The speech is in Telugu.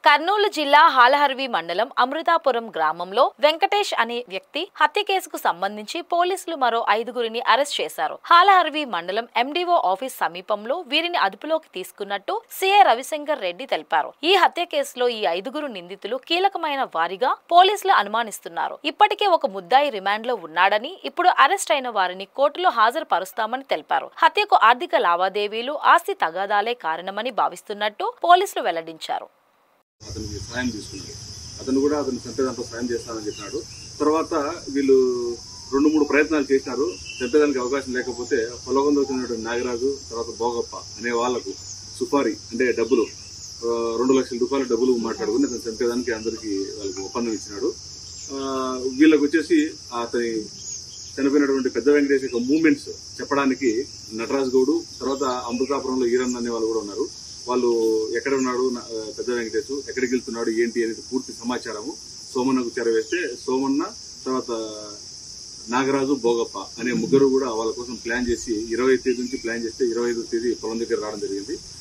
కర్నూలు జిల్లా హాలహర్వి మండలం అమృతాపురం గ్రామంలో వెంకటేష్ అనే వ్యక్తి హత్య కేసుకు సంబంధించి పోలీసులు మరో 5గురిని అరెస్ట్ చేశారు. హాలహర్వి మండలం ఎండిఓ ఆఫీస్ సమీపంలో వీరిని అదుపులోకి తీసుకున్నట్టు సిఐ రవిశంకర్ రెడ్డి తెలిపారు. ఈ హత్య కేసులో ఈ 5గురు నిందితులు కీలకమైన వారిగా పోలీసులు అనుమానిస్తున్నారు. ఇప్పటికే ఒక ముద్దాయి రిమాండ్ లో ఉన్నాడని, ఇప్పుడు అరెస్ట్ అయిన వారిని కోర్టులో హాజరుపరుస్తామని తెలిపారు. హత్యకు ఆర్థిక లావాదేవీలు, ఆస్తి తగాదాలే కారణమని భావిస్తున్నట్టు పోలీసులు వెల్లడించారు. అతనికి సాయం తీసుకున్నాడు. అతను కూడా అతను చంపేదాంట్లో సాయం చేస్తానని చెప్పినాడు. తర్వాత వీళ్ళు 2-3 ప్రయత్నాలు చేసినారు. చంపేదానికి అవకాశం లేకపోతే పొలగొంద వచ్చినటువంటి నాగరాజు, తర్వాత భోగప్ప అనే వాళ్లకు సుపారీ అంటే డబ్బులు 2 లక్షల రూపాయల డబ్బులు మాట్లాడుకుని అతను చంపేదానికి అందరికి వాళ్ళకి ఒప్పందం ఇచ్చినాడు. వీళ్ళకి వచ్చేసి అతని చనిపోయినటువంటి పెద్ద వెంకటేష్ యొక్క మూమెంట్స్ చెప్పడానికి నటరాజ్ గౌడు, తర్వాత అమృతాపురంలో ఈరన్న అనే వాళ్ళు కూడా ఉన్నారు. వాళ్ళు ఎక్కడ ఉన్నాడు పెద్ద వెంకటేష్, ఎక్కడికి వెళ్తున్నాడు ఏంటి అనేది పూర్తి సమాచారము సోమన్నకు చేరవేస్తే సోమన్న తర్వాత నాగరాజు, భోగప్ప అనే ముగ్గురు కూడా వాళ్ళ కోసం ప్లాన్ చేసి 20వ తేదీ నుంచి ప్లాన్ చేస్తే 25వ తేదీ పొలం దగ్గర రావడం జరిగింది.